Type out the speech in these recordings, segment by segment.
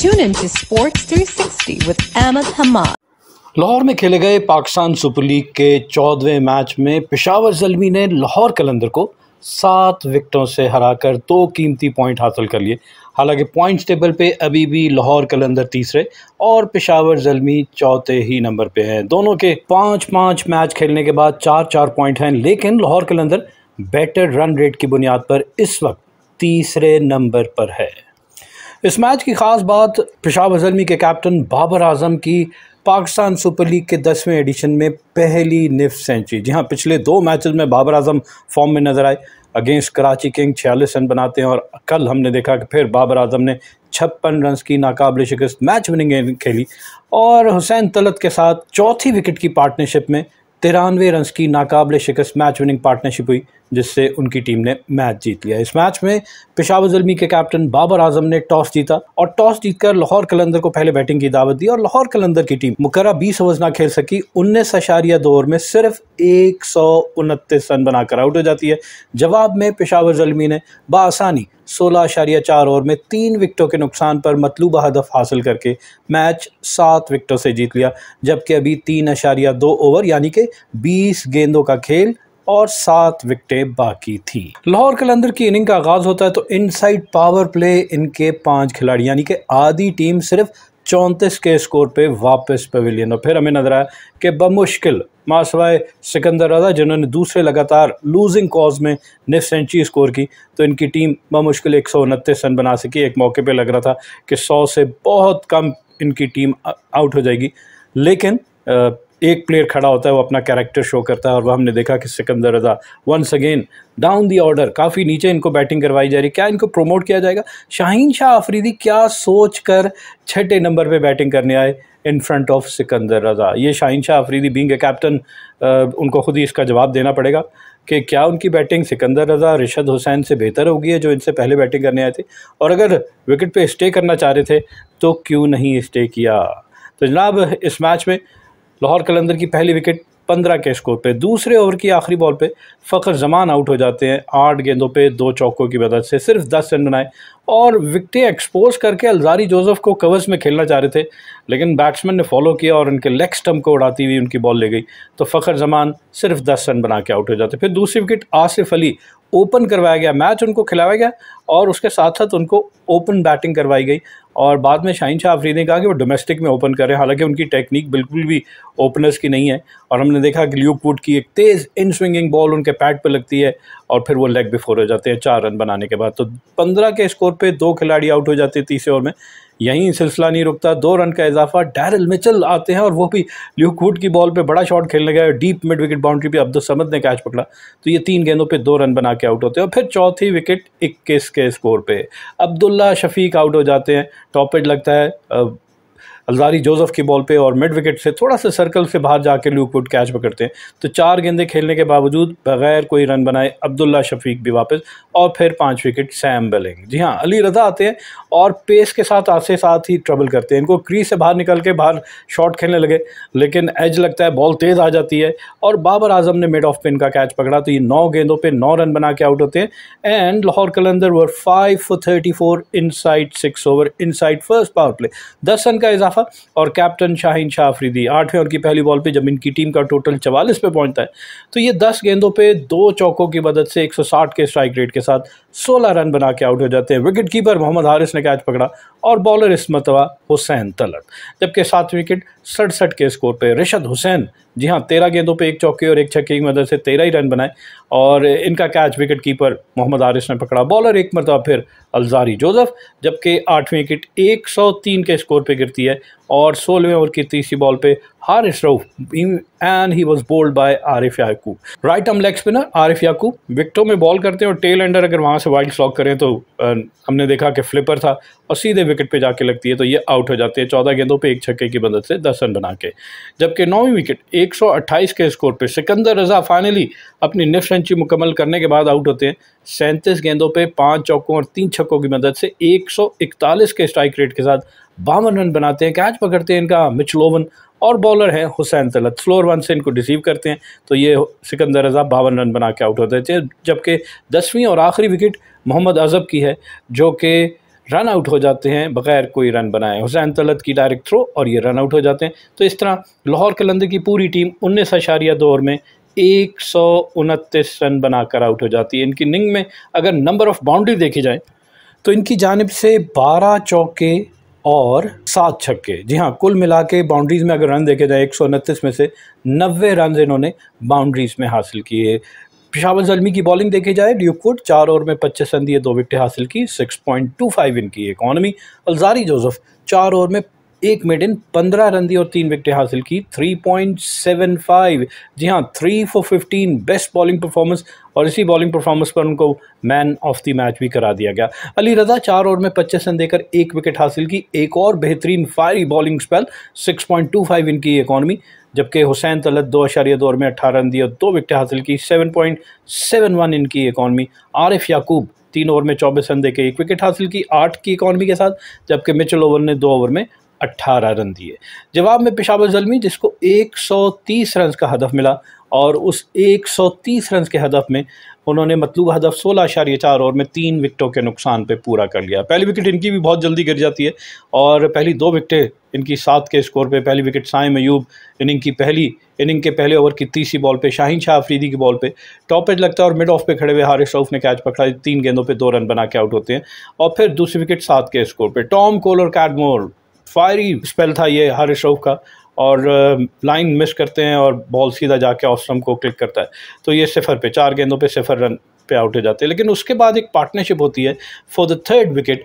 Tune into Sports 360 with Ahmed Hamad. Lahore में खेले गए पाकिस्तान सुपर लीग के 14वें मैच में पेशावर ज़ल्मी ने लाहौर कलंदर को 7 विकेटों से हराकर 2 कीमती पॉइंट हासिल कर लिए। हालांकि पॉइंट्स टेबल पे अभी भी लाहौर कलंदर तीसरे और पेशावर ज़ल्मी चौथे ही नंबर पे हैं। दोनों के 5-5 मैच खेलने के बाद 4-4 पॉइंट हैं, लेकिन लाहौर कलंदर बेटर रन रेट की बुनियाद पर इस वक्त तीसरे नंबर पर है। इस मैच की ख़ास बात पेशावर ज़ल्मी के कैप्टन बाबर आजम की पाकिस्तान सुपर लीग के 10वें एडिशन में पहली निफ्ट सेंचुरी। जी हाँ, पिछले 2 मैचेस में बाबर आजम फॉर्म में नजर आए। अगेंस्ट कराची किंग 46 रन बनाते हैं और कल हमने देखा कि फिर बाबर आजम ने 56 रन की नाकाबिल शिकस्त मैच विनिंग गेंद खेली और हुसैन तलत के साथ चौथी विकेट की पार्टनरशिप में 93 रन की नाकाबिल शिकस्त मैच विनिंग पार्टनरशिप हुई, जिससे उनकी टीम ने मैच जीत लिया। इस मैच में पेशावर ज़ल्मी के कैप्टन बाबर आजम ने टॉस जीता और टॉस जीतकर लाहौर कलंदर को पहले बैटिंग की दावत दी और लाहौर कलंदर की टीम मुकर्रर 20 ओवर्स ना खेल सकी। 19.2 ओवर में सिर्फ 129 रन बनाकर आउट हो जाती है। जवाब में पेशावर ज़ल्मी ने बआसानी 16.4 ओवर में 3 विकेटों के नुकसान पर मतलूबा हदफ हासिल करके मैच 7 विकेटों से जीत लिया, जबकि अभी 3.2 ओवर यानी कि 20 गेंदों का खेल और 7 विकेटें बाकी थी। लाहौर कलंदर की इनिंग का आगाज होता है तो इनसाइड पावर प्ले इनके 5 खिलाड़ी यानी कि आधी टीम सिर्फ 34 के स्कोर पे वापस पवेलियन। और फिर हमें नजर आया कि बमुश्किल मासवाए सिकंदर रजा, जिन्होंने दूसरे लगातार लूजिंग कॉज में निफ्ट सेंचुरी स्कोर की, तो इनकी टीम बमुश्किल 129 रन बना सकी। एक मौके पे लग रहा था कि 100 से बहुत कम इनकी टीम आउट हो जाएगी, लेकिन एक प्लेयर खड़ा होता है, वो अपना कैरेक्टर शो करता है और वह हमने देखा कि Sikandar Raza once again down the order, काफ़ी नीचे इनको बैटिंग करवाई जा रही। क्या इनको प्रमोट किया जाएगा? शाहीन शाह अफरीदी क्या सोच कर 6ठे नंबर पे बैटिंग करने आए इन फ्रंट ऑफ सिकंदर रजा? ये Shaheen Shah Afridi being a captain उनको खुद ही इसका जवाब देना पड़ेगा कि क्या उनकी बैटिंग सिकंदर रजा, रिशद हुसैन से बेहतर होगी है जो इनसे पहले बैटिंग करने आए थे, और अगर विकेट पे स्टे करना चाह रहे थे तो क्यों नहीं स्टे किया? तो जनाब, इस मैच में लाहौर कलंदर की पहली विकेट 15 के स्कोर पे दूसरे ओवर की आखिरी बॉल पे फ़खर जमान आउट हो जाते हैं। 8 गेंदों पे 2 चौकों की मदद से सिर्फ 10 रन बनाए और विकेटें एक्सपोज करके अलजारी जोसेफ को कवर्स में खेलना चाह रहे थे, लेकिन बैट्समैन ने फॉलो किया और उनके लेग स्टंप को उड़ाती हुई उनकी बॉल ले गई, तो फ़खर जमान सिर्फ 10 रन बना के आउट हो जाते। फिर दूसरी विकेट आसिफ अली ओपन करवाया गया, मैच उनको खिलाया गया और उसके साथ साथ उनको ओपन बैटिंग करवाई गई और बाद में शाहीन शाह अफरीदी ने कहा कि वो डोमेस्टिक में ओपन कर रहे हैं, हालांकि उनकी टेक्निक बिल्कुल भी ओपनर्स की नहीं है। और हमने देखा कि ल्यूक वुड की एक तेज़ इन स्विंगिंग बॉल उनके पैड पर लगती है और फिर वो लेग बिफोर हो जाते हैं 4 रन बनाने के बाद। तो 15 के स्कोर पे 2 खिलाड़ी आउट हो जाते हैं तीसरे ओवर में। यहीं सिलसिला नहीं रुकता, 2 रन का इजाफा डैरिल मिचेल आते हैं और वो भी ल्यूक वुड की बॉल पे बड़ा शॉट खेलने गए, डीप मिड विकेट बाउंड्री पे अब्दुल समद ने कैच पकड़ा, तो ये 3 गेंदों पे 2 रन बना के आउट होते हैं। और फिर चौथी विकेट 21 के स्कोर पे अब्दुल्ला शफीक आउट हो जाते हैं। टॉप एज लगता है अलजारी जोसेफ की बॉल पे और मिड विकेट से थोड़ा सा सर्कल से बाहर जाकर ल्यूक वुड कैच पकड़ते हैं, तो 4 गेंदें खेलने के बावजूद बगैर कोई रन बनाए अब्दुल्ला शफीक भी वापस और फिर 5 विकेट सैम बेलिंग। जी हाँ, अली रजा आते हैं और पेस के साथ आते साथ ही ट्रबल करते हैं। इनको क्रीज से बाहर निकल के बाहर शॉट खेलने लगे, लेकिन एज लगता है बॉल तेज़ आ जाती है और बाबर आजम ने मिड ऑफ पे इनका कैच पकड़ा, तो ये 9 गेंदों पे 9 रन बना के आउट होते हैं। And Lahore Qalandar were 5 for 34 inside 6 over inside first power play, 10 run का इजाफा। और कैप्टन शाहीन शाह अफरीदी 8वें ओवर की पहली बॉल पे जब इनकी टीम का टोटल 44 पे पहुंचता है, तो ये 10 गेंदों पे 2 चौकों की मदद से 160 के स्ट्राइक रेट के साथ 16 रन बना के आउट हो जाते हैं। विकेट कीपर मोहम्मद हारिस ने कैच पकड़ा और बॉलर इस मरतबा हुसैन तलत, जबकि 7 विकेट 67 के स्कोर पे रिशद हुसैन, जी हाँ, 13 गेंदों पे 1 चौके और 1 छक्के की मदद से 13 ही रन बनाए और इनका catch wicket keeper Mohammad Haris ने पकड़ा। बॉलर एक मरतबा फिर अलजारी जोसेफ, जबकि 8वीं विकेट 103 के स्कोर पे गिरती है और 16वें ओवर की तीसरी बॉल पे Haris Rauf and he was bowled by Arif Yaqoob. Right arm leg spinner Arif Yaqoob विकेटों में बॉल करते हैं और टेल एंडर अगर वहाँ से वाइड स्लॉक करें तो हमने देखा कि फ्लिपर था और सीधे विकेट पे जाके लगती है, तो ये आउट हो जाते हैं 14 गेंदों पे 1 छक्के की मदद से 10 रन बना के। जबकि 9वीं विकेट 128 के स्कोर पे सिकंदर रजा फाइनली अपनी निफ्ट सेंचुरी मुकम्मल करने के बाद आउट होते हैं। 37 गेंदों पे 5 चौकों और 3 छक्कों की मदद से 141 के स्ट्राइक रेट के साथ 52 रन बनाते हैं। कैच पकड़ते हैं इनका मिचेल ओवन और बॉलर है हुसैन तलत, फ्लोर 1 से इनको रिसीव करते हैं, तो ये सिकंदर रजा 52 रन बना के आउट होते थे। जबकि 10वीं और आखिरी विकेट मोहम्मद अजहब की है जो कि रन आउट हो जाते हैं बगैर कोई रन बनाए। हुसैन तलत की डायरेक्ट थ्रो और ये रन आउट हो जाते हैं। तो इस तरह लाहौर कलंदर की पूरी टीम 19.2 ओवर में 129 रन बनाकर आउट हो जाती है। इनकी इनिंग में अगर नंबर ऑफ बाउंड्री देखी जाए तो इनकी जानिब से 12 चौके और 7 छक्के। जी हाँ, कुल मिला के बाउंड्रीज़ में अगर रन देखे जाए 129 में से 90 रन इन्होंने बाउंड्रीज़ में हासिल किए। पेशावर ज़ल्मी की बॉलिंग देखी जाए, ड्यूक वुड 4 ओवर में 25 रन दिए, 2 विकेटें हासिल की, 6.25 इनकी इकॉनमी। अलजारी जोसेफ 4 ओवर में 1 मेडन 15 रन दिए और 3 विकेटें हासिल की, 3.75। जी हाँ, 3 for 15 बेस्ट बॉलिंग परफॉर्मेंस, और इसी बॉलिंग परफॉर्मेंस पर उनको मैन ऑफ द मैच भी करा दिया गया। अली रज़ा 4 ओवर में 25 रन देकर 1 विकेट हासिल की, एक और बेहतरीन फायरी बॉलिंग स्पेल, 6.25 इनकी इकॉनमी। जबकि हुसैन तलत 2.2 ओवर में 18 रन दिए और 2 विकेटें हासिल की, 7.71 इनकी इकॉनमी। आरिफ याकूब 3 ओवर में 24 रन देकर 1 विकेट हासिल की, 8 की इकॉनमी के साथ। जबकि मिचेल ओवर ने 2 ओवर में 18 रन दिए। जवाब में पेशावर ज़ल्मी, जिसको 130 रन का हदफ मिला, और उस 130 रन के हदफ में उन्होंने मतलूब हदफ 16.4 ओवर में 3 विकेटों के नुकसान पे पूरा कर लिया। पहली विकेट इनकी भी बहुत जल्दी गिर जाती है और पहली 2 विकेटें इनकी 7 के स्कोर पे। पहली विकेट साइम अयूब इनिंग के पहले ओवर की तीसरी बॉल पे, शाहीन शाह अफरीदी की बॉल पे टॉप एज लगता है और मिड ऑफ पे खड़े हुए हारिस रऊफ ने कैच पकड़ा, 3 गेंदों पे 2 रन बना के आउट होते हैं। और फिर दूसरी विकेट 7 के स्कोर पे। टॉम कोल और कैडमोर, फायरी स्पेल था ये हारिस रऊफ का, और लाइन मिस करते हैं और बॉल सीधा जाके ऑस्ट्रम को क्लिक करता है, तो ये 0 पे 4 गेंदों पे 0 रन पे आउट हो जाते हैं। लेकिन उसके बाद एक पार्टनरशिप होती है for the third wicket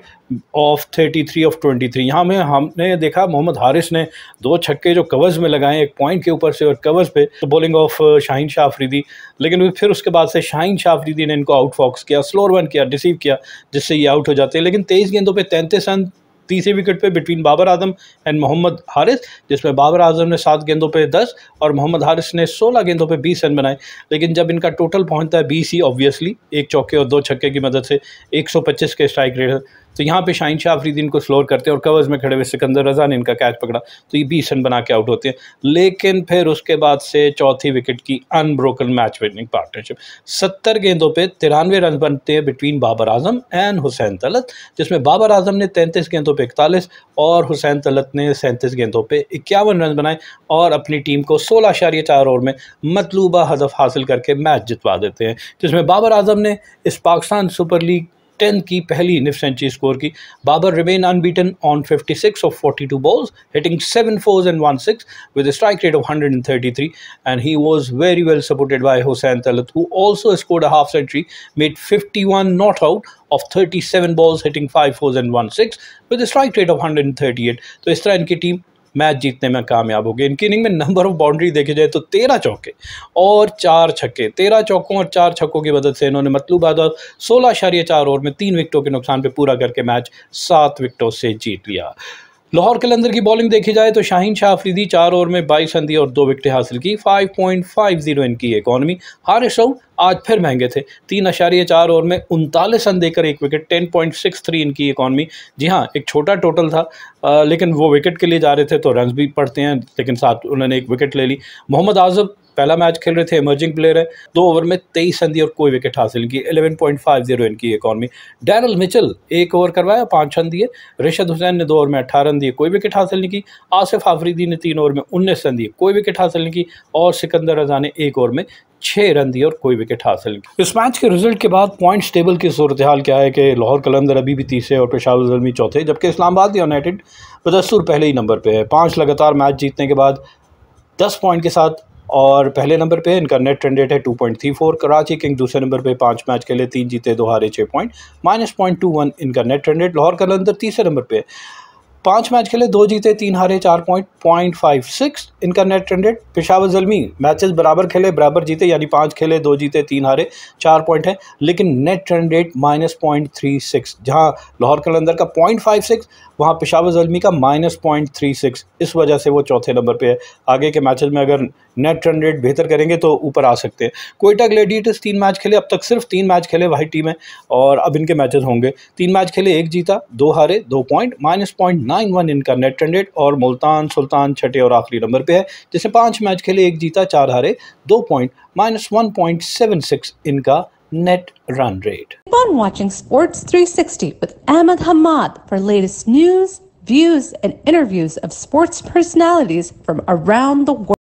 of 33 of 23। यहाँ में हमने देखा मोहम्मद हारिस ने 2 छक्के जो कवर्स में लगाए, एक पॉइंट के ऊपर से और कवर्स पे, तो बॉलिंग ऑफ शाहीन शाह अफरीदी। लेकिन फिर उसके बाद से शाहीन शाह अफरीदी ने इनको आउट फॉक्स किया, स्लोअर वन किया, डिसीव किया, जिससे ये आउट हो जाते हैं। लेकिन 23 गेंदों पे 33 रन तीसरी विकेट पे बिटवीन बाबर आजम एंड मोहम्मद हारिस, जिसमें बाबर आजम ने 7 गेंदों पे 10 और मोहम्मद हारिस ने 16 गेंदों पे 20 रन बनाए। लेकिन जब इनका टोटल पहुंचता है 20 ही, ऑब्वियसली 1 चौके और 2 छक्के की मदद से 125 के स्ट्राइक रेट है, तो यहाँ पे शाहीन शाह अफरीदी इनको स्लोर करते हैं और कवर्स में खड़े हुए सिकंदर रजा ने इनका कैच पकड़ा, तो ये 20 रन बना के आउट होते हैं। लेकिन फिर उसके बाद से चौथी विकेट की अनब्रोकन मैच विनिंग पार्टनरशिप, 70 गेंदों पे 93 रन बनते हैं बिटवीन बाबर आजम एंड हुसैन तलत, जिसमें बाबर आजम ने 33 गेंदों पे 41 और हुसैन तलत ने 37 गेंदों पे 51 रन बनाए और अपनी टीम को 16.4 ओवर में मतलूबा हदफ हासिल करके मैच जितवा देते हैं, जिसमें बाबर आजम ने इस पाकिस्तान सुपर लीग 10 की पहली निफ सेंचुरी स्कोर की। Babar remain unbeaten on 56 of 42 balls, hitting 7 fours and 1 6 with a strike rate of 133, and he was very well supported by Hossain Talat, who also scored a half century, made 51 not out of 37 balls, hitting 5 fours and 1 6 with a strike rate of 138। तो इस तरह इनकी team match जीतने में कामयाब हो गई। इनकी इनिंग में नंबर ऑफ बाउंड्री देखे जाए तो 13 चौके और 4 छक्के, 13 चौकों और 4 छक्कों की मदद से इन्होंने मतलूबा 16.4 ओवर में 3 विकेटों के नुकसान पे पूरा करके मैच 7 विकेटों से जीत लिया। लाहौर कलंदर की बॉलिंग देखी जाए तो शाहीन शाह अफरीदी 4 ओवर में 22 रन दिए और 2 विकेटें हासिल की, 5.50 इनकी इकॉनमी। हारिस रऊफ आज फिर महंगे थे, 3.4 ओवर में 39 रन देकर 1 विकेट, 10.63 इनकी इकॉनमी। जी हाँ, एक छोटा टोटल था, लेकिन वो विकेट के लिए जा रहे थे तो रन भी पड़ते हैं, लेकिन साथ उन्होंने 1 विकेट ले ली। मोहम्मद आजम पहला मैच खेल रहे थे, इमर्जिंग प्लेयर है, 2 ओवर में 23 रन दिए और कोई विकेट हासिल की, 11.50 इनकी इकॉनमी। डैनियल मिचेल 1 ओवर करवाया, 5 रन दिए। रिशद हुसैन ने 2 ओवर में 18 रन दिए, कोई विकेट हासिल नहीं की। आसिफ आफरीदी ने 3 ओवर में 19 रन दिए, कोई विकेट हासिल नहीं की। और सिकंदर रजा ने 1 ओवर में 6 रन दिए और कोई विकेट हासिल नहीं। इस मैच के रिजल्ट के बाद पॉइंट्स टेबल की सूरत हाल क्या है कि लाहौर कलंदर अभी भी तीसरे और पेशावर ज़ल्मी चौथे, जबकि इस्लामाबाद यूनाइटेड बदस्तूर पहले ही नंबर पे है। 5 लगातार मैच जीतने के बाद 10 पॉइंट के साथ और पहले नंबर पे इनका नेट रन रेट है 2.34। कराची किंग दूसरे नंबर पे 5 मैच खेले, 3 जीते 2 हारे, 6 पॉइंट, -0.21 इनका नेट रन रेट। लाहौर कलंदर तीसरे नंबर पे 5 मैच खेले, 2 जीते 3 हारे, 4 पॉइंट, 0.56 इनका net run rate. Peshawar Zalmi matches बराबर खेले, बराबर जीते, यानी 5 खेले, 2 जीते 3 हारे, 4 पॉइंट है, लेकिन नेट रन रेट -0.36। जहां लाहौर कलंदर का 0.56, वहां पेशावर ज़ल्मी का -0.36। इस वजह से वो चौथे नंबर पे है। आगे के मैचेस में अगर नेट रन रेट बेहतर करेंगे तो ऊपर आ सकते हैं। कोयटा ग्लैडिएटर्स 3 मैच खेले, अब तक सिर्फ 3 मैच खेले, वही टीम है, और अब इनके मैचेस होंगे। 3 मैच खेले, 1 जीता, 2 हारे, 2 पॉइंट, -0.91 इनका नेट रन रेट। और मुल्तान सुल्तान छठे और आखिरी नंबर पे है, जिसने 5 मैच खेले, 1 जीता, 4 हारे, 2 पॉइंट, -1.76 इनका net run rate. Keep on watching Sports 360 with Ahmed Hamad for latest news, views, and interviews of sports personalities from around the world.